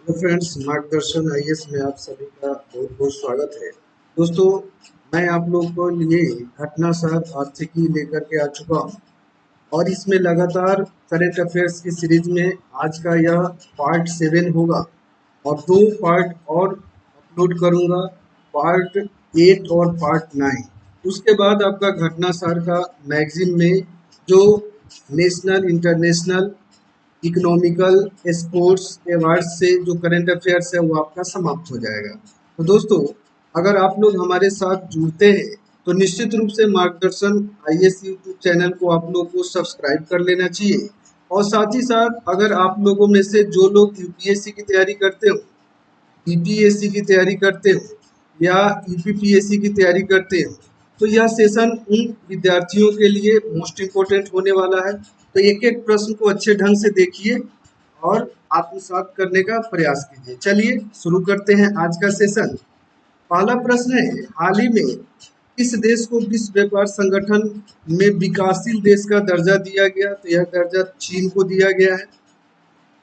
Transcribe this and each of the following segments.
Hello friends, मार्गदर्शन IAS में आप सभी का बहुत बहुत स्वागत है। दोस्तों, मैं आप लोगों को लिए घटना सार आर्थिकी लेकर के आ चुका हूँ और इसमें लगातार करंट अफेयर्स की सीरीज में आज का यह पार्ट 7 होगा और दो पार्ट और अपलोड करूँगा, पार्ट 8 और पार्ट 9। उसके बाद आपका घटना सार का मैगजीन में जो national international economical sports award से जो करंट अफेयर्स है वो आपका समाप्त हो जाएगा। तो दोस्तों, अगर आप लोग हमारे साथ जुड़ते हैं तो निश्चित रूप से मार्गदर्शन आईएएस यूट्यूब चैनल को आप लोग को सब्सक्राइब कर लेना चाहिए। और साथ ही साथ अगर आप लोगों में से जो लोग यूपीएससी की तैयारी करते हो, यूपीएससी की तैयारी करते हो या यूपीपीएससी की तैयारी करते हो, तो यह सेशन उन विद्यार्थियों के लिए मोस्ट इम्पोर्टेंट होने वाला है। तो एक एक प्रश्न को अच्छे ढंग से देखिए और आत्मसात करने का प्रयास कीजिए। चलिए शुरू करते हैं आज का सेशन। पहला प्रश्न है, हाल ही में किस देश को विश्व व्यापार संगठन में विकासशील देश का दर्जा दिया गया? तो यह दर्जा चीन को दिया गया है।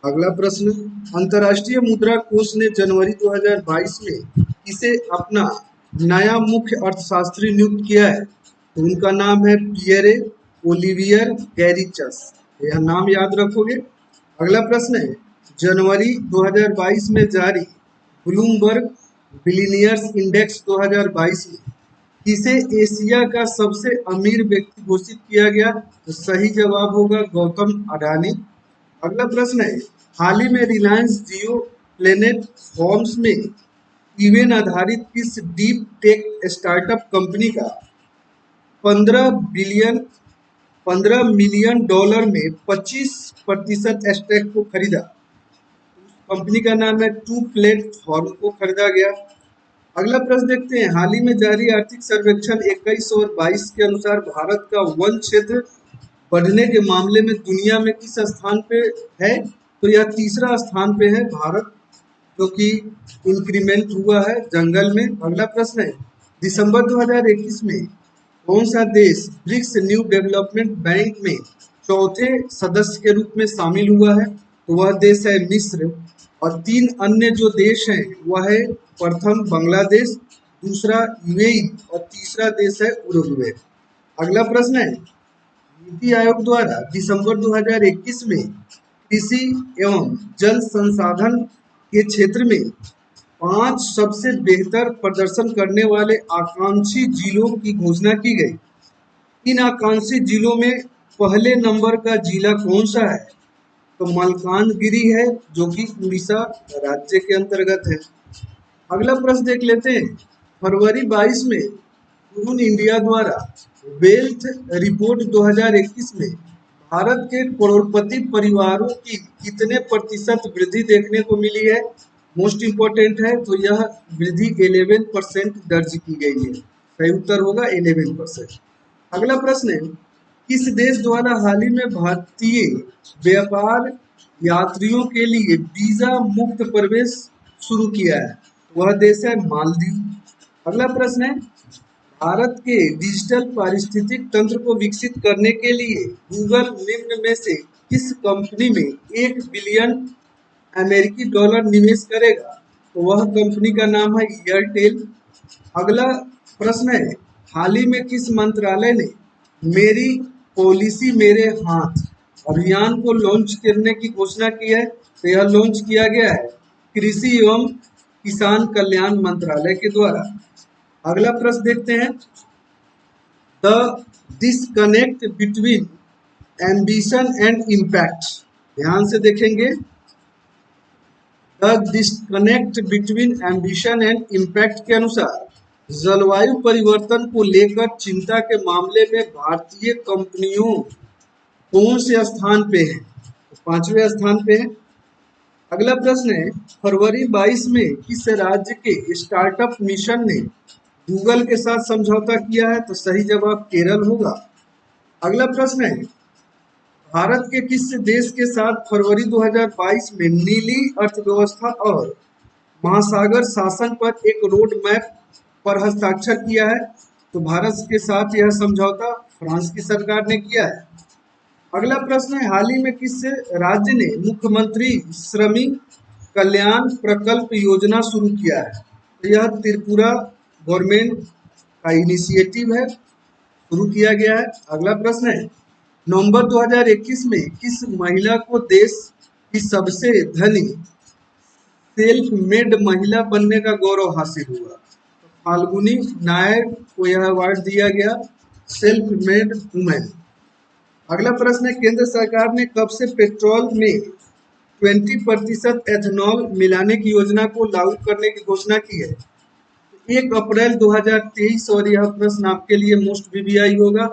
अगला प्रश्न, अंतर्राष्ट्रीय मुद्रा कोष ने जनवरी 2022 में किसे अपना नया मुख्य अर्थशास्त्री नियुक्त किया है? तो उनका नाम है पियरे ओलिवियर गैरिचस। यह नाम याद रखोगे। अगला प्रश्न है, जनवरी 2022 में जारी ब्लूमबर्ग बिलियनियर्स इंडेक्स 2022 में किसे एशिया का सबसे अमीर व्यक्ति घोषित किया गया? तो सही जवाब होगा गौतम अडानी। अगला प्रश्न है, हाल ही में रिलायंस जियो प्लेनेट फॉर्म्स में इवेंट आधारित किस डीप टेक स्टार्टअप कंपनी का 15 बिलियन 15 मिलियन डॉलर में 25% स्टेक को खरीदा? कंपनी का नाम है टू प्लेटफॉर्म को खरीदा गया। अगला प्रश्न देखते हैं, हाल ही में जारी आर्थिक सर्वेक्षण 21 और 22 के अनुसार भारत का वन क्षेत्र बढ़ने के मामले में दुनिया में किस स्थान पे है? तो यह तीसरा स्थान पे है भारत, जो कि इंक्रीमेंट हुआ है जंगल में। अगला प्रश्न है, दिसंबर 2021 में कौन सा देश ब्रिक्स न्यू डेवलपमेंट बैंक में चौथे सदस्य के रूप में शामिल हुआ है? तो वह देश है मिस्र। और तीन अन्य जो देश हैं वह है, प्रथम बांग्लादेश, दूसरा यूएई और तीसरा देश है उरुग्वे। अगला प्रश्न है, नीति आयोग द्वारा दिसंबर 2021 में कृषि एवं जल संसाधन के क्षेत्र में 5 सबसे बेहतर प्रदर्शन करने वाले आकांक्षी जिलों की घोषणा की गई। इन आकांक्षी जिलों में पहले नंबर का जिला कौन सा है? तो मलकानगिरी है, जो कि उड़ीसा राज्य के अंतर्गत है। अगला प्रश्न देख लेते हैं, फरवरी 22 में उन इंडिया द्वारा वेल्थ रिपोर्ट 2021 में भारत के करोड़पति परिवारों की कितने प्रतिशत वृद्धि देखने को मिली है? मोस्ट इम्पोर्टेंट है, तो यह वृद्धि 11% दर्ज की गई है। सही उत्तर होगा 11%। अगला प्रश्न है, किस देश द्वारा हाल ही में भारतीय व्यापार यात्रियों के लिए वीजा मुक्त प्रवेश शुरू किया है? वह देश है मालदीव। अगला प्रश्न है, भारत के डिजिटल पारिस्थितिक तंत्र को विकसित करने के लिए गूगल निम्न में से किस कंपनी में 1 बिलियन अमेरिकी डॉलर निवेश करेगा? तो वह कंपनी का नाम है एयरटेल। अगला प्रश्न है, हाल ही में किस मंत्रालय ने मेरी पॉलिसी मेरे हाथ अभियान को लॉन्च करने की घोषणा की है? तो यह लॉन्च किया गया है कृषि एवं किसान कल्याण मंत्रालय के द्वारा। अगला प्रश्न देखते हैं, the disconnect between ambition and impact. ध्यान से देखेंगे, the disconnect between ambition and impact के अनुसार जलवायु परिवर्तन को लेकर चिंता के मामले में भारतीय कंपनियों कौन से स्थान पे है? तो 5वें स्थान पे है। अगला प्रश्न है, फरवरी 22 में किस राज्य के स्टार्टअप मिशन ने गूगल के साथ समझौता किया है? तो सही जवाब केरल होगा। अगला प्रश्न है, भारत के किस देश के साथ फरवरी 2022 में नीली अर्थव्यवस्था और महासागर शासन पर एक रोड मैप पर हस्ताक्षर किया है? तो भारत के साथ यह समझौता फ्रांस की सरकार ने किया है। अगला प्रश्न है, हाल ही में किस राज्य ने मुख्यमंत्री श्रमिक कल्याण प्रकल्प योजना शुरू किया है? तो यह त्रिपुरा गवर्नमेंट का इनिशिएटिव है, शुरू किया गया है। अगला प्रश्न है, नवंबर 2021 में किस महिला को देश की सबसे धनी सेल्फ मेड महिला बनने का गौरव हासिल हुआ? तो फाल्गुनी नायर को यह अवार्ड दिया गया, सेल्फ मेड वुमेन। अगला प्रश्न है, केंद्र सरकार ने कब से पेट्रोल में 20% एथेनॉल मिलाने की योजना को लागू करने की घोषणा की है? 1 अप्रैल 2023। और यह प्रश्न आपके लिए मोस्ट वीवीआई होगा,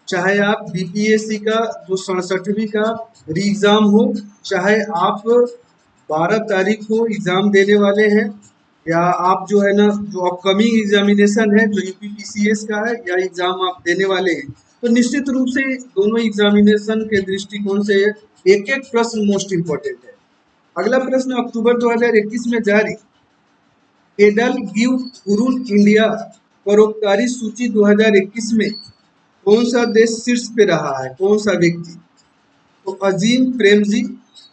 चाहे आप बीपीएससी का जो 67वीं का री एग्जाम हो, चाहे आप 12 तारीख को एग्जाम देने वाले हैं, या आप जो है ना जो अपकमिंग एग्जामिनेशन है जो यूपीपीसीएस का है या एग्जाम आप देने वाले हैं, तो निश्चित रूप से दोनों एग्जामिनेशन के दृष्टिकोण से एक एक प्रश्न मोस्ट इंपॉर्टेंट है। अगला प्रश्न, अक्टूबर 2021 में जारी एडल गिव हुरुन इंडिया परोपकारी सूची 2021 में कौन सा देश शीर्ष पे रहा है, कौन सा व्यक्ति? तो अजीम प्रेमजी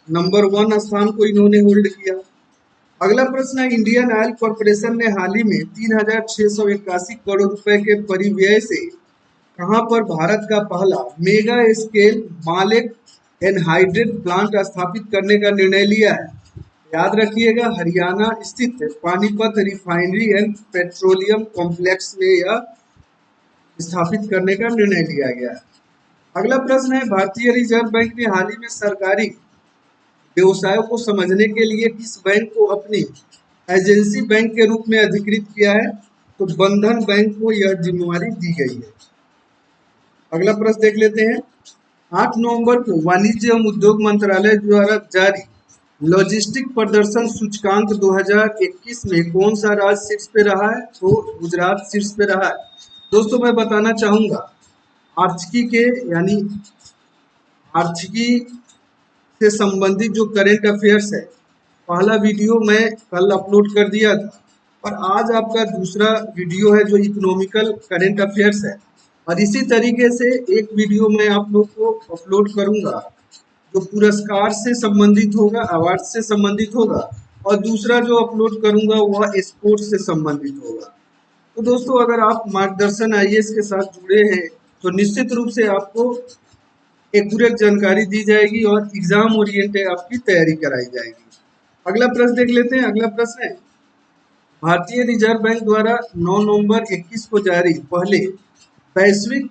नंबर 1 स्थान को इन्होंने होल्ड किया। अगला प्रश्न है, इंडियन ऑयल कॉर्पोरेशन ने हाल ही में 3681 करोड़ रुपए के परिव्यय से कहां पर भारत का पहला मेगा स्केल मालिक एनहाइड्रेट प्लांट स्थापित करने का निर्णय लिया है? याद रखिएगा, हरियाणा स्थित Panipat refinery and petroleum complex में यह स्थापित करने का निर्णय लिया गया है। अगला प्रश्न है, भारतीय रिजर्व बैंक ने हाल ही में सरकारी व्यवसायों को समझने के लिए किस बैंक को अपनी एजेंसी बैंक के रूप में अधिकृत किया है? तो बंधन बैंक को यह जिम्मेवारी दी गई है। अगला प्रश्न देख लेते हैं, 8 नवंबर को वाणिज्य एवं उद्योग मंत्रालय द्वारा जारी लॉजिस्टिक प्रदर्शन सूचकांक 2021 में कौन सा राज्य शीर्ष पे रहा है? तो गुजरात शीर्ष पे रहा है। दोस्तों मैं बताना चाहूंगा, आर्थिकी के यानी आर्थिकी से संबंधित जो करंट अफेयर्स है, पहला वीडियो मैं कल अपलोड कर दिया था, और आज आपका दूसरा वीडियो है जो इकोनॉमिकल करंट अफेयर्स है, और इसी तरीके से एक वीडियो मैं आप लोग को अपलोड करूंगा जो पुरस्कार से संबंधित होगा, अवार्ड से संबंधित होगा, और दूसरा जो अपलोड करूंगा वह स्पोर्ट्स से संबंधित होगा। तो दोस्तों अगर आप मार्गदर्शन आईएएस के साथ जुड़े हैं तो निश्चित रूप से आपको एक्यूरेट जानकारी दी जाएगी और एग्जाम ओरिएंटेड आपकी तैयारी कराई जाएगी। अगला प्रश्न देख लेते हैं। अगला प्रश्न है, भारतीय रिजर्व बैंक द्वारा 9 नवंबर 21 को जारी पहले वैश्विक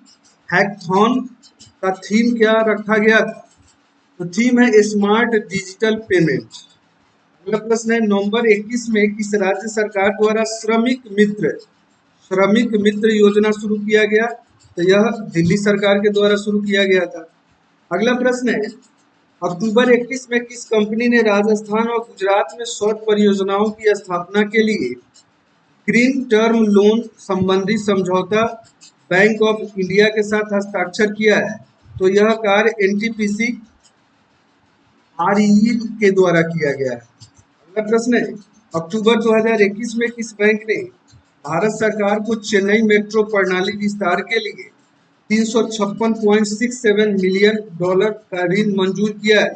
हैकाथॉन का थीम क्या रखा गया था? तो थीम है स्मार्ट डिजिटल पेमेंट। अगला प्रश्न है, नवंबर 21 में किस राज्य सरकार द्वारा श्रमिक मित्र योजना शुरू किया गया? तो यह दिल्ली सरकार के द्वारा शुरू किया गया था। अगला प्रश्न है, अक्टूबर 21 में किस कंपनी ने राजस्थान और गुजरात में सौर परियोजनाओं की स्थापना के लिए ग्रीन टर्म लोन संबंधी समझौता बैंक ऑफ इंडिया के साथ हस्ताक्षर किया है? तो यह कार्य एनटीपीसी आरईई के द्वारा किया गया है। अगला प्रश्न है, अक्टूबर 2021 में किस बैंक ने भारत सरकार को चेन्नई मेट्रो प्रणाली विस्तार के लिए $356.67 मिलियन का ऋण मंजूर किया है?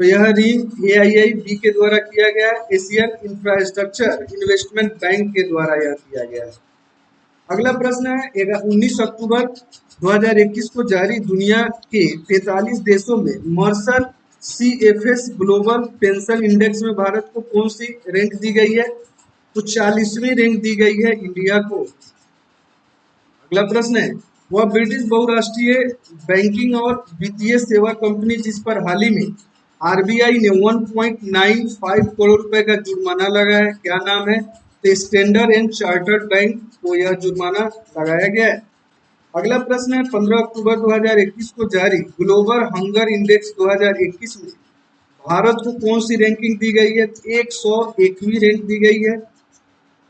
तो यह ऋण एआईआईबी के द्वारा किया गया है, एशियन इंफ्रास्ट्रक्चर इन्वेस्टमेंट बैंक के द्वारा यह किया गया है। अगला प्रश्न है, 19 अक्टूबर 2021 को जारी दुनिया के 43 देशों में Mercer CFS global pension index में भारत को कौन सी रैंक दी गई है? तो 40वीं रैंक दी गई है इंडिया को। अगला प्रश्न है, वह ब्रिटिश बहुराष्ट्रीय बैंकिंग और वित्तीय सेवा कंपनी जिस पर हाल ही में आरबीआई ने 1.95 करोड़ रुपए का जुर्माना लगाया है, क्या नाम है? तो स्टैंडर्ड एंड चार्टर्ड बैंक को यह जुर्माना लगाया गया है। अगला प्रश्न है, 15 अक्टूबर 2021 को जारी ग्लोबल हंगर इंडेक्स 2021 में भारत को कौन सी रैंकिंग दी गई है? 101वीं रैंक दी गई है।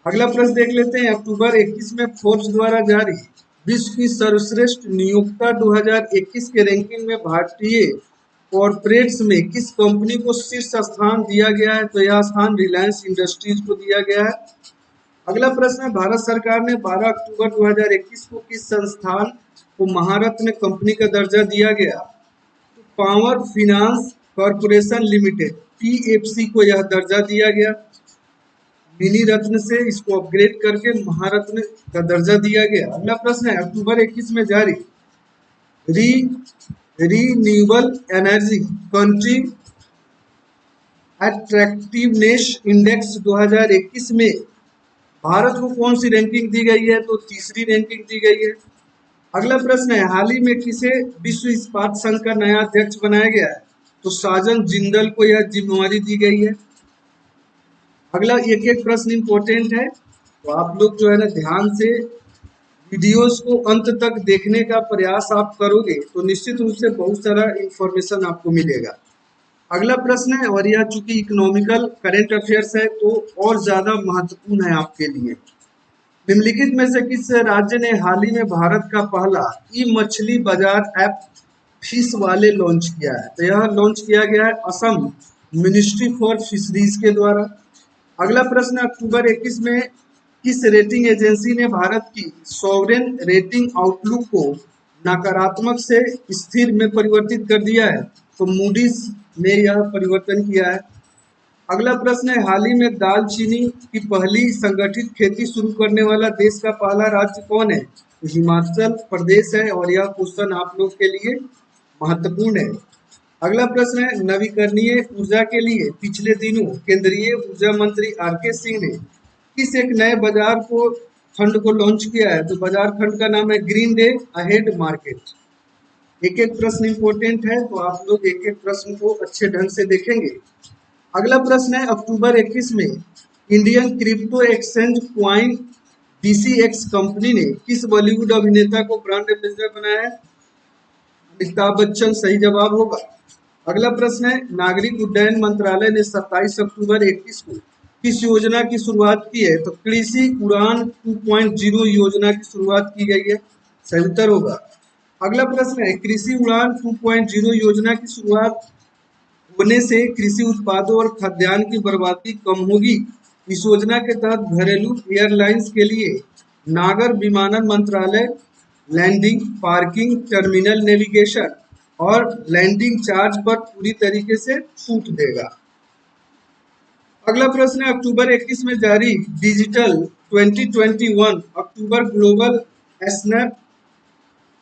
अगला प्रश्न देख लेते हैं, अक्टूबर 21 में फोर्ब्स द्वारा जारी विश्व की सर्वश्रेष्ठ नियोक्ता 2021 के रैंकिंग में भारतीय कॉर्पोरेट्स में किस कंपनी को शीर्ष स्थान दिया गया है? तो यह स्थान रिलायंस इंडस्ट्रीज को दिया गया है। अगला प्रश्न है, भारत सरकार ने 12 अक्टूबर 2021 को किस संस्थान को महारत्न कंपनी का दर्जा दिया गया? Power finance corporation limited PFC को यह दर्जा दिया गया। मिनी रत्न से इसको अपग्रेड करके महारत्न का दर्जा दिया गया। अगला प्रश्न है, अक्टूबर 21 में जारी री renewable energy country attractiveness index 2021 में भारत को कौन सी रैंकिंग दी गई है? तो तीसरी रैंकिंग दी गई है। अगला प्रश्न है, हाल ही में किसे विश्व इस्पात संघ का नया अध्यक्ष बनाया गया है? तो साजन जिंदल को यह जिम्मेवारी दी गई है। अगला एक एक प्रश्न इंपॉर्टेंट है, तो आप लोग जो है ना ध्यान से वीडियोस को अंत तक देखने का प्रयास आप करोगे तो निश्चित रूप से बहुत सारा इंफॉर्मेशन आपको मिलेगा। अगला प्रश्न है, और यह चूंकि इकोनॉमिकल करंट अफेयर्स है तो और ज्यादा महत्वपूर्ण है आपके लिए। निम्नलिखित में से किस राज्य ने हाल ही में भारत का पहला ई मछली बाजार ऐप फिश वाले लॉन्च किया है? तो यह लॉन्च किया गया है असम मिनिस्ट्री फॉर फिशरीज के द्वारा। अगला प्रश्न, अक्टूबर 21 में किस रेटिंग एजेंसी ने भारत की सॉवरेन रेटिंग आउटलुक को नकारात्मक से स्थिर में परिवर्तित कर दिया है? तो मूडीज ने यह परिवर्तन किया है। अगला प्रश्न है, हाल ही में दालचीनी की पहली संगठित खेती शुरू करने वाला देश का पहला राज्य कौन है? तो हिमाचल प्रदेश है, और यह क्वेश्चन आप लोग के लिए महत्वपूर्ण है। अगला प्रश्न है, नवीकरणीय ऊर्जा के लिए पिछले दिनों केंद्रीय ऊर्जा मंत्री आर.के. सिंह ने किस एक नए बाजार को खंड को लॉन्च किया है? तो बाजार खंड का नाम है ग्रीन डे अहेड मार्केट। एक एक प्रश्न इंपॉर्टेंट है, तो आप लोग एक एक प्रश्न को अच्छे ढंग से देखेंगे। अगला प्रश्न है, अक्टूबर 21 में Indian crypto exchange coin DCX company ने किस बॉलीवुड अभिनेता को ब्रांड एम्बेसडर बनाया है? अमिताभ बच्चन सही जवाब होगा। अगला प्रश्न है, नागरिक उड्डयन मंत्रालय ने 27 अक्टूबर 21 को किस योजना की शुरुआत की है? तो कृषि उड़ान 2.0 योजना की शुरुआत की गई है, सही उत्तर होगा। अगला प्रश्न है, कृषि उड़ान 2.0 योजना की शुरुआत होने से कृषि उत्पादों और खाद्यान्न की बर्बादी कम होगी। इस योजना के तहत घरेलू एयरलाइंस के लिए नागर विमानन मंत्रालय लैंडिंग, पार्किंग, टर्मिनल नेविगेशन और लैंडिंग चार्ज पर पूरी तरीके से छूट देगा। अगला प्रश्न है, अक्टूबर 21 में जारी डिजिटल 2021 अक्टूबर ग्लोबल स्नैप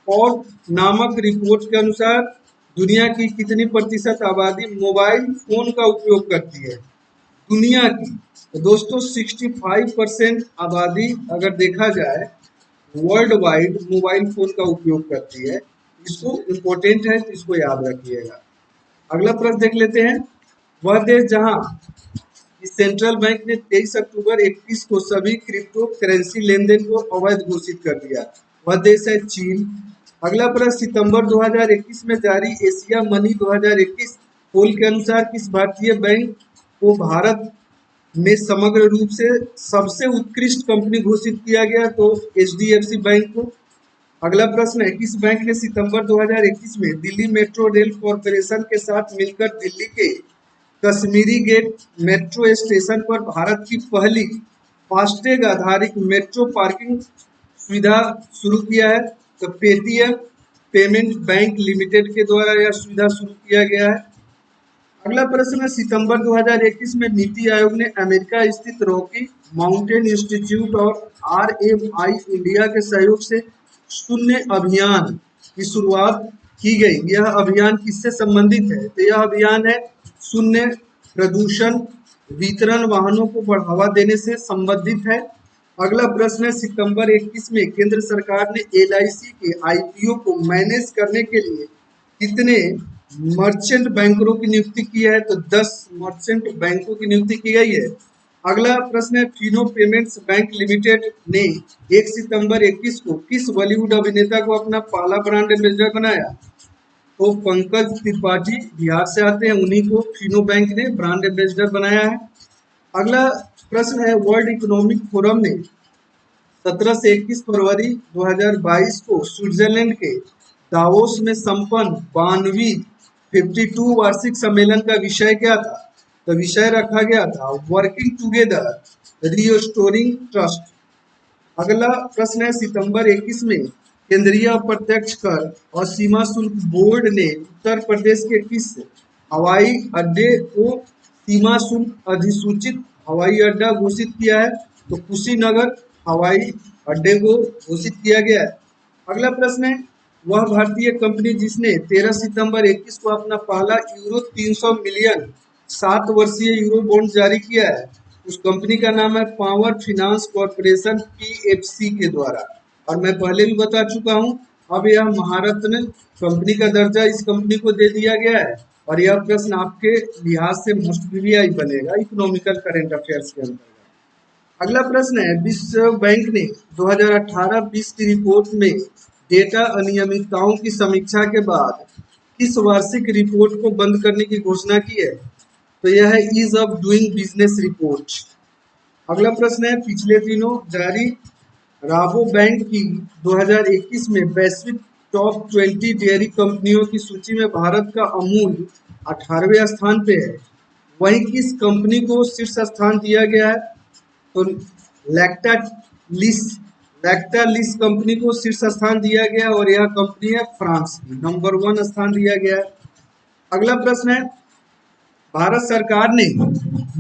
और नामक रिपोर्ट के अनुसार दुनिया की कितनी प्रतिशत आबादी मोबाइल फोन का उपयोग करती है? दुनिया की तो दोस्तों 65% आबादी अगर देखा जाए वर्ल्ड वाइड मोबाइल फोन का उपयोग करती है। इसको इम्पोर्टेंट है, तो इसको याद रखिएगा। अगला प्रश्न देख लेते हैं, वह देश जहां सेंट्रल बैंक ने 23 अक्टूबर 21 को सभी क्रिप्टो करेंसी लेनदेन को अवैध घोषित कर दिया, वह देश है चीन। अगला प्रश्न, सितंबर 2021 में जारी एशिया मनी 2021 पोल के अनुसार किस भारतीय बैंक को भारत में समग्र रूप से सबसे उत्कृष्ट कंपनी घोषित किया गया? तो HDFC बैंक को। अगला प्रश्न है, किस बैंक ने सितंबर 2021 में दिल्ली मेट्रो रेल कॉरपोरेशन के साथ मिलकर दिल्ली के कश्मीरी गेट मेट्रो स्टेशन पर भारत की पहली फास्टैग आधारित मेट्रो पार्किंग सुविधा शुरू किया है? तो पेटीएम पेमेंट बैंक लिमिटेड के द्वारा यह सुविधा शुरू किया गया है। अगला प्रश्न है, सितंबर 2021 में नीति आयोग ने अमेरिका स्थित रॉकी माउंटेन इंस्टीट्यूट और RMI इंडिया के सहयोग से शून्य अभियान की शुरुआत की गई। यह अभियान किससे संबंधित है? तो यह अभियान है शून्य प्रदूषण वितरण वाहनों को बढ़ावा देने से संबंधित है। अगला प्रश्न है, सितंबर 21 में केंद्र सरकार ने LIC के IPO को मैनेज करने के लिए कितने मर्चेंट बैंकरों की नियुक्ति की है? तो 10 मर्चेंट बैंकों की नियुक्ति की गई है। अगला प्रश्न है, फिनो पेमेंट्स बैंक लिमिटेड ने 1 सितंबर 21 को किस बॉलीवुड अभिनेता को अपना पहला ब्रांड एम्बेसडर बनाया? तो पंकज त्रिपाठी बिहार से आते हैं, उन्हीं को फिनो बैंक ने ब्रांड एम्बेसडर बनाया है। अगला प्रश्न है, वर्ल्ड इकोनॉमिक फोरम ने 17 से 21 फरवरी 2022 को स्विट्जरलैंड के दावोस में संपन्न 52वीं 52 वार्षिक सम्मेलन का विषय क्या था? तो विषय रखा गया था वर्किंग टुगेदर रीस्टोरिंग ट्रस्ट। अगला प्रश्न है, सितंबर 21 में केंद्रीय अप्रत्यक्ष कर और सीमा शुल्क बोर्ड ने उत्तर प्रदेश के किस हवाई अड्डे को सीमा शुल्क अधिसूचित हवाई अड्डा घोषित किया है? तो कुशीनगर हवाई अड्डे को घोषित किया गया है। अगला प्रश्न है, वह भारतीय कंपनी जिसने 13 सितंबर 21 को अपना पहला यूरो 300 मिलियन 7 वर्षीय यूरो बॉन्ड जारी किया है, उस कंपनी का नाम है पावर फाइनेंस कॉर्पोरेशन पीएफसी के द्वारा। और मैं पहले भी बता चुका हूं, अब यह महारत्न कंपनी का दर्जा इस कंपनी को दे दिया गया है। और यह प्रश्न आपके लिहाज से मोस्ट वीवीआई बनेगा इकोनॉमिकल करंट अफेयर्स के अंतर्गत। अगला प्रश्न है, विश्व बैंक ने 2018-20 की रिपोर्ट में डेटा अनियमितताओं की समीक्षा के बाद किस वार्षिक रिपोर्ट को बंद करने की घोषणा की है? तो यह है ease of doing business report. अगला प्रश्न है, पिछले दिनों जारी राबो बैंक की 2021 में वैश्विक टॉप 20 डेयरी कंपनियों की सूची में भारत का अमूल 18वें स्थान पे है। वहीं किस कंपनी को शीर्ष स्थान दिया गया है? तो लैक्टालिस लैक्टालिस कंपनी को शीर्ष स्थान दिया गया और यह कंपनी है फ्रांस की, नंबर 1 स्थान दिया गया है। अगला प्रश्न है, भारत सरकार ने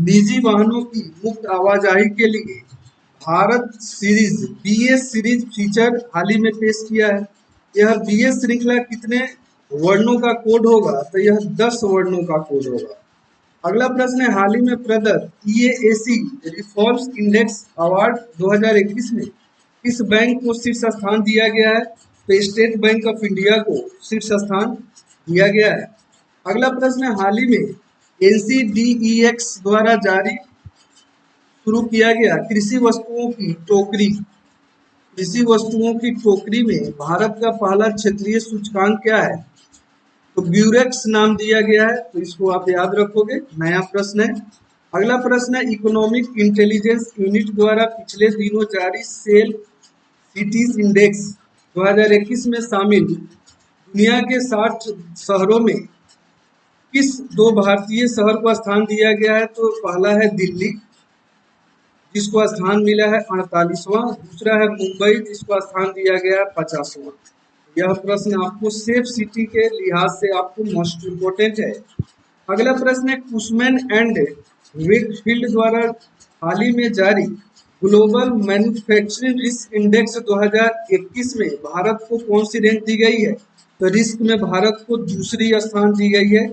निजी वाहनों की मुक्त आवाजाही के लिए Bharat series BS series feature हाल ही में पेश किया है। यह बीएस श्रृंखला कितने वर्णों का कोड होगा? तो यह 10 वर्णों का कोड होगा। अगला प्रश्न है, हाल ही में प्रदत्त ईएएसी रिफॉर्म्स इंडेक्स अवार्ड 2021 में किस बैंक को शीर्ष स्थान दिया गया है? तो स्टेट बैंक ऑफ इंडिया को शीर्ष स्थान दिया गया है। अगला प्रश्न है, हाल ही में एनसीडीईएक्स द्वारा जारी शुरू किया गया कृषि वस्तुओं की टोकरी में भारत का पहला क्षेत्रीय सूचकांक क्या है? तो ब्यूरेक्स नाम दिया गया है, तो इसको आप याद रखोगे। नया प्रश्न है। अगला प्रश्न है, इकोनॉमिक इंटेलिजेंस यूनिट द्वारा पिछले दिनों जारी सेल सिटीज इंडेक्स 2021 में शामिल दुनिया के 60 शहरों में किस 2 भारतीय शहर को स्थान दिया गया है? तो पहला है दिल्ली, जिसको स्थान मिला है 48वां। दूसरा है मुंबई, जिसको स्थान दिया गया है 50वां। यह प्रश्न आपको सेफ सिटी के लिहाज से आपको मोस्ट इम्पोर्टेंट है। अगला प्रश्न है, कुशमैन एंड वेकफील्ड द्वारा हाल ही में जारी ग्लोबल मैन्युफैक्चरिंग रिस्क इंडेक्स 2021 में भारत को कौन सी रैंक दी गई है? तो रिस्क में भारत को दूसरी स्थान दी गई है।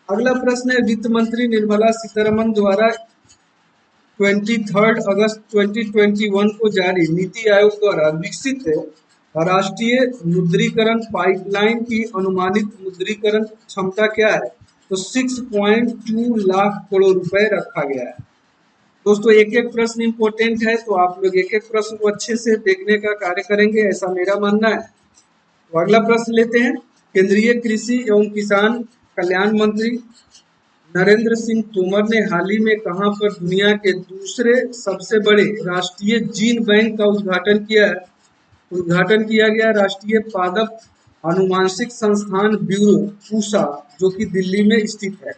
अगला प्रश्न है, वित्त मंत्री निर्मला सीतारमण द्वारा 23 अगस्त 2021 को जारी नीति आयोग द्वारा विकसित राष्ट्रीय मुद्रीकरण पाइपलाइन की अनुमानित मुद्रीकरण क्षमता क्या है? तो 6.2 लाख करोड़ रुपए रखा गया है। दोस्तों, एक एक प्रश्न इंपॉर्टेंट है, तो आप लोग एक एक प्रश्न को अच्छे से देखने का कार्य करेंगे, ऐसा मेरा मानना है। तो अगला प्रश्न लेते हैं, केंद्रीय कृषि एवं किसान कल्याण मंत्री नरेंद्र सिंह तोमर ने हाल ही में कहां पर दुनिया के दूसरे सबसे बड़े राष्ट्रीय जीन बैंक का उद्घाटन किया है? उद्घाटन किया गया राष्ट्रीय पादप आनुवांशिक संस्थान ब्यूरो पूसा, जो कि दिल्ली में स्थित है।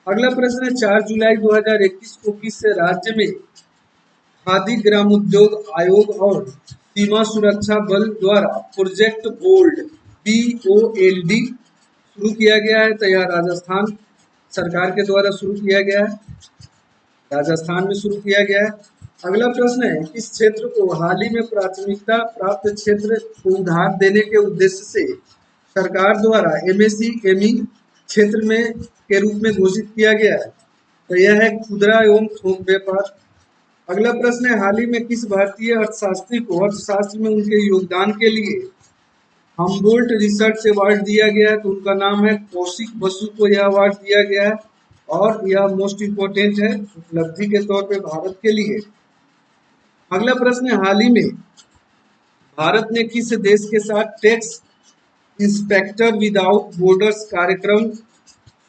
अगला प्रश्न है, 4 जुलाई 2021 को किस राज्य में खादी ग्रामोद्योग आयोग और सीमा सुरक्षा बल द्वारा प्रोजेक्ट बोल्ड BOLD शुरू किया गया है? तो यह राजस्थान सरकार के द्वारा शुरू किया गया है, राजस्थान में शुरू किया गया है। अगला प्रश्न है, किस क्षेत्र को हाल ही में प्राथमिकता प्राप्त क्षेत्र को उधार देने के उद्देश्य से सरकार द्वारा MSME क्षेत्र में के रूप में घोषित किया गया है? तो यह है खुदरा एवं थोक व्यापार। अगला प्रश्न है, हाल ही में किस भारतीय अर्थशास्त्री को अर्थशास्त्र में उनके योगदान के लिए हमबोल्ट रिसर्च अवार्ड दिया गया है? तो उनका नाम है कौशिक बसु को यह अवार्ड दिया गया है और यह मोस्ट इम्पोर्टेंट है उपलब्धि के तौर पे भारत के लिए। अगला प्रश्न है, हाल ही में भारत ने किस देश के साथ टैक्स इंस्पेक्टर विदाउट बॉर्डर्स कार्यक्रम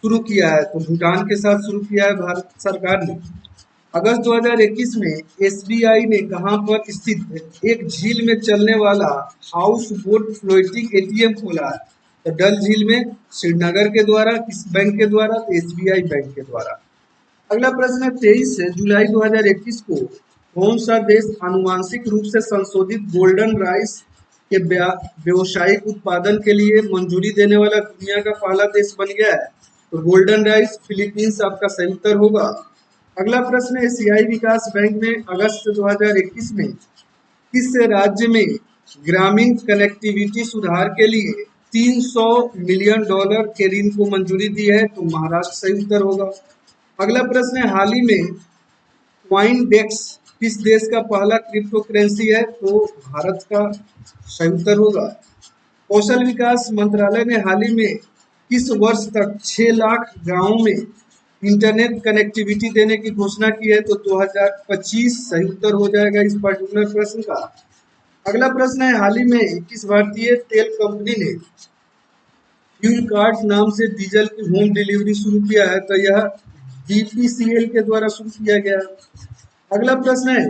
शुरू किया है? तो भूटान के साथ शुरू किया है भारत सरकार ने। अगस्त 2021 में SBI ने कहां पर स्थित एक झील में चलने वाला हाउस बोट फ्लोटिंग ATM खोला है? तो डल झील में, श्रीनगर के द्वारा, किस बैंक के द्वारा? तो SBI बैंक के द्वारा। अगला प्रश्न है, 23 जुलाई 2021 को कौन सा देश आनुवांशिक रूप से संशोधित गोल्डन राइस के व्यावसायिक उत्पादन के लिए मंजूरी देने वाला दुनिया का पहला देश बन गया है? तो गोल्डन राइस फिलीपींस आपका सही उत्तर होगा। अगला प्रश्न है, एशियाई विकास बैंक ने अगस्त 2021 में किस राज्य में ग्रामीण कनेक्टिविटी सुधार के लिए 300 मिलियन डॉलर के ऋण को मंजूरी दी है? तो महाराष्ट्र सही उत्तर होगा। अगला प्रश्न है, हाल ही में कॉइनडेक्स किस देश का पहला क्रिप्टो करेंसी है? तो भारत का सही उत्तर होगा। कौशल विकास मंत्रालय ने हाल ही में किस वर्ष तक 6 लाख गांवों में इंटरनेट कनेक्टिविटी देने की घोषणा की है? तो 2025 सही उत्तर हो जाएगा इस पर्टिकुलर प्रश्न का। अगला प्रश्न है, हाल ही में किस भारतीय तेल कंपनी ने फ्यूल कार्ड नाम से डीजल की होम डिलीवरी शुरू किया है? तो यह बीपीसीएल के द्वारा शुरू किया गया। अगला प्रश्न है,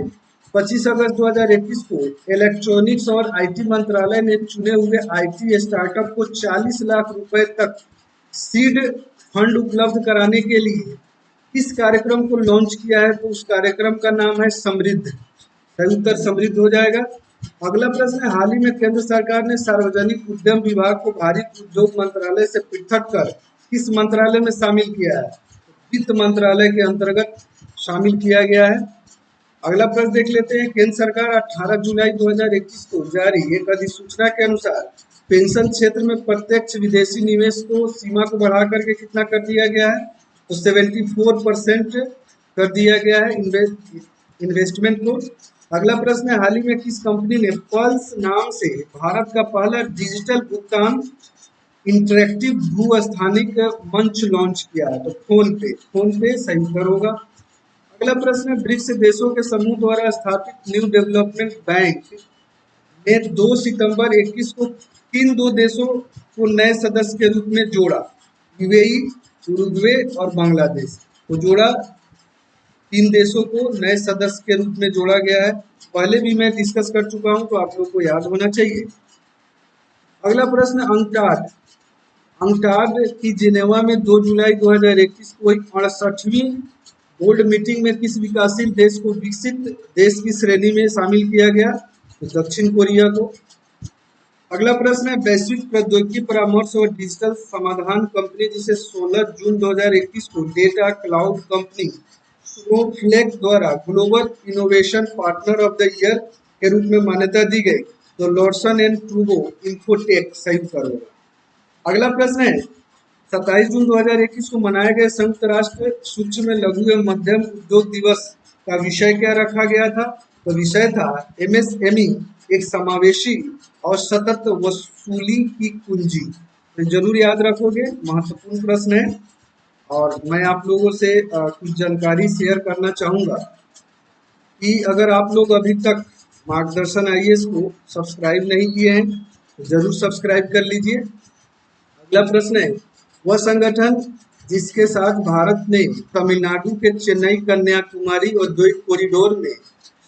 25 अगस्त 2021 को इलेक्ट्रॉनिक्स और आईटी मंत्रालय ने चुने हुए आईटी स्टार्टअप को 40 लाख रुपए तक सीड फंड उपलब्ध कराने के लिए किस कार्यक्रम को लॉन्च किया है? तो उस कार्यक्रम का नाम है समृद्ध। सही उत्तर समृद्ध हो जाएगा। अगला प्रश्न है, हाल ही में केंद्र सरकार ने सार्वजनिक उद्यम विभाग को भारी उद्योग मंत्रालय से पृथक कर किस मंत्रालय में शामिल किया है? वित्त मंत्रालय के अंतर्गत शामिल किया गया है। अगला प्रश्न देख लेते हैं, केंद्र सरकार 18 जुलाई 2021 को जारी एक अधिसूचना के अनुसार पेंशन क्षेत्र में प्रत्यक्ष विदेशी निवेश को सीमा को बढ़ा करके कितना कर दिया गया है? तो 74% कर दिया गया है इन्वेस्टमेंट को। अगला प्रश्न है, हाल ही में किस कंपनी ने पल्स नाम से भारत का पहला डिजिटल भुगतान इंटरेक्टिव भू स्थानिक मंच लॉन्च किया है? तो फोन पे सही उत्तर होगा। अगला प्रश्न है, ब्रिक्स देशों के समूह द्वारा स्थापित न्यू डेवलपमेंट बैंक ने 2 सितंबर 21 को किन 2 देशों को नए सदस्य के रूप में जोड़ा? यूएई, उरुग्वे और बांग्लादेश को जोड़ा। 3 देशों को नए सदस्य के रूप में जोड़ा गया है। पहले भी मैं डिस्कस कर चुका हूं, तो आप लोग को याद होना चाहिए। अगला प्रश्न, अंकटाड की जिनेवा में 2 जुलाई 2021 को 68वीं बोर्ड मीटिंग में किस विकासशील देश को विकसित देश की श्रेणी में शामिल किया गया? तो दक्षिण कोरिया को। अगला प्रश्न है, वैश्विक प्रौद्योगिकी परामर्श और डिजिटल समाधान कंपनी जिसे 16 जून 2021 को डेटा क्लाउड कंपनी स्नोफ्लेक द्वारा global innovation partner of the year के रूप में मान्यता दी गई, तो लॉर्सन एंड टूब्रो इंफोटेक सही उत्तर होगा। अगला प्रश्न है, 27 जून 2021 को मनाए गए संयुक्त राष्ट्र सूक्ष्म लघु एवं मध्यम उद्योग दिवस का विषय क्या रखा गया था? तो विषय था एमएसएमई एक समावेशी और सतत वसूली की कुंजी। तो जरूर याद रखोगे, महत्वपूर्ण प्रश्न है। और मैं आप लोगों से कुछ जानकारी शेयर करना चाहूँगा कि अगर आप लोग अभी तक मार्गदर्शन आईएएस को सब्सक्राइब नहीं किए हैं तो जरूर सब्सक्राइब कर लीजिए। अगला प्रश्न है, वह संगठन जिसके साथ भारत ने तमिलनाडु के चेन्नई कन्याकुमारी औद्योगिक कॉरिडोर में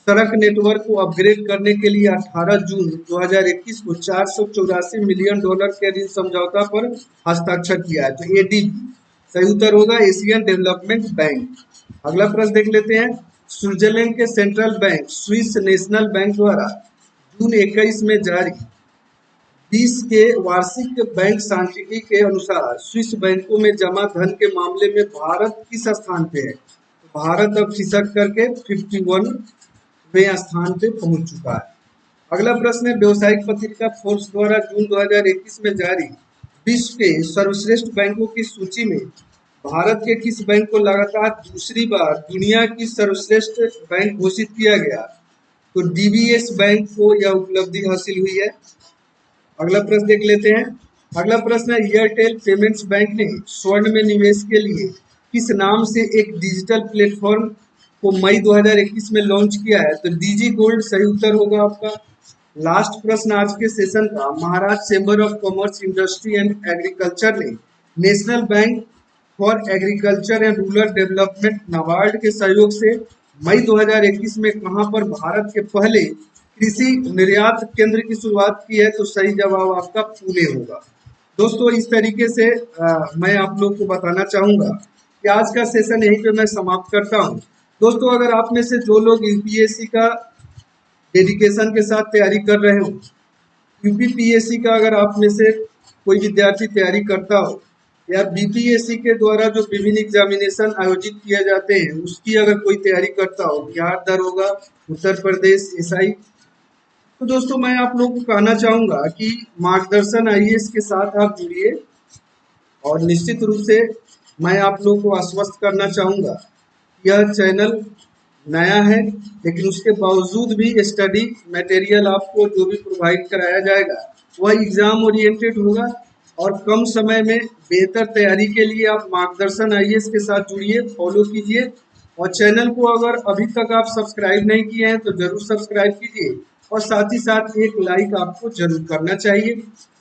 सड़क नेटवर्क को अपग्रेड करने के लिए 18 जून 2021 को 484 मिलियन डॉलर के ऋण समझौता पर हस्ताक्षर किया है? तो एडीबी सही उत्तर होगा, एशियन डेवलपमेंट बैंक। अगला प्रश्न देख लेते हैं, स्विट्जरलैंड के central bank Swiss national bank द्वारा जून 21 में जारी 20 के वार्षिक बैंक सांख्यिकी के अनुसार स्विस बैंकों में जमा धन के मामले में भारत किस स्थान पे है? भारत अब खिसक करके 51वें स्थान पे पहुंच चुका है। अगला प्रश्न है, व्यवसायिक पत्रिका फोर्ब्स द्वारा जून 2021 में जारी विश्व के सर्वश्रेष्ठ बैंकों की सूची में भारत के किस बैंक को लगातार दूसरी बार दुनिया की सर्वश्रेष्ठ बैंक घोषित किया गया? तो डीबीएस बैंक को यह उपलब्धि हासिल हुई है। अगला प्रश्न देख लेते हैं। अगला प्रश्न है, एयरटेल पेमेंट्स बैंक ने स्वर्ण में निवेश के लिए किस नाम से एक डिजिटल प्लेटफॉर्म को मई 2021 में लॉन्च किया है? तो डीजी गोल्ड सही उत्तर होगा आपका। लास्ट प्रश्न आज के सेशन का, Maharashtra chamber of commerce industry and agriculture ने national bank for agriculture and rural development NABARD के सहयोग से मई 2021 में कहां पर भारत के पहले कृषि निर्यात केंद्र की शुरुआत की है? तो सही जवाब आपका पुणे होगा। दोस्तों, इस तरीके से मैं आप लोग को बताना चाहूंगा कि आज का सेशन यहीं पे मैं समाप्त करता हूं। दोस्तों, अगर आप में से जो लोग यूपीएससी का डेडिकेशन के साथ तैयारी कर रहे हो, यूपीपीएससी का अगर आप में से कोई विद्यार्थी तैयारी करता हो, या बीपीएससी के द्वारा जो विभिन्न एग्जामिनेशन आयोजित किए जाते हैं उसकी अगर कोई तैयारी करता हो, बिहार दरोगा, उत्तर प्रदेश एसआई, तो दोस्तों मैं आप लोगों को कहना चाहूंगा कि मार्गदर्शन आईएएस के साथ आप जुड़िए। और निश्चित रूप से मैं आप लोगों को आश्वस्त करना चाहूंगा, यह चैनल नया है लेकिन उसके बावजूद भी स्टडी मटेरियल आपको जो भी प्रोवाइड कराया जाएगा वह एग्जाम ओरिएंटेड होगा। और कम समय में बेहतर तैयारी के लिए आप मार्गदर्शन आईएएस के साथ जुड़िए, फॉलो कीजिए। और चैनल को अगर अभी तक आप सब्सक्राइब नहीं किए हैं तो जरूर सब्सक्राइब कीजिए और साथ ही साथ एक लाइक आपको जरूर करना चाहिए।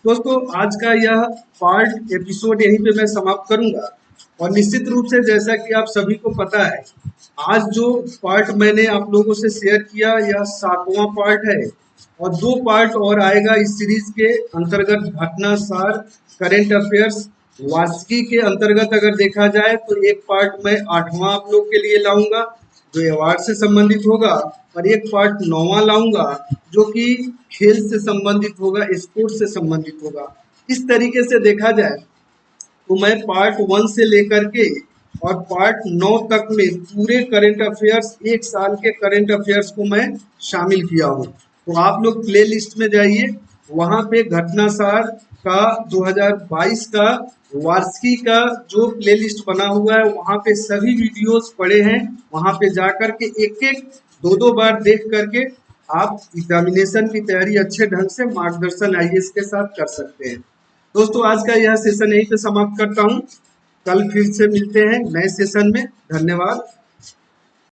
दोस्तों आज का यह पार्ट एपिसोड यहीं पे मैं समाप्त करूंगा। और निश्चित रूप से जैसा कि आप सभी को पता है, आज जो पार्ट मैंने आप लोगों से शेयर किया यह 7वां पार्ट है और 2 पार्ट और आएगा इस सीरीज के अंतर्गत। घटना सार करेंट अफेयर्स वार्षिकी के अंतर्गत अगर देखा जाए तो एक पार्ट मैं 8वां आप लोग के लिए लाऊंगा जो अवार्ड से संबंधित होगा, और एक पार्ट 9वां लाऊंगा जो कि खेल से संबंधित होगा, स्पोर्ट्स से संबंधित होगा। इस तरीके से देखा जाए तो मैं पार्ट 1 से लेकर के और पार्ट 9 तक में पूरे करंट अफेयर्स, एक साल के करंट अफेयर्स को मैं शामिल किया हूँ। तो आप लोग प्ले लिस्ट में जाइए, वहां पे घटनासार का 2022 का वार्षिकी का जो प्ले लिस्ट बना हुआ है वहां पे सभी वीडियोस पड़े हैं। वहां पे जाकर के एक एक दो दो बार देख करके आप एग्जामिनेशन की तैयारी अच्छे ढंग से मार्गदर्शन आईएएस के साथ कर सकते हैं। दोस्तों आज का यह सेशन यहीं पे समाप्त करता हूँ। कल फिर से मिलते हैं नए सेशन में। धन्यवाद।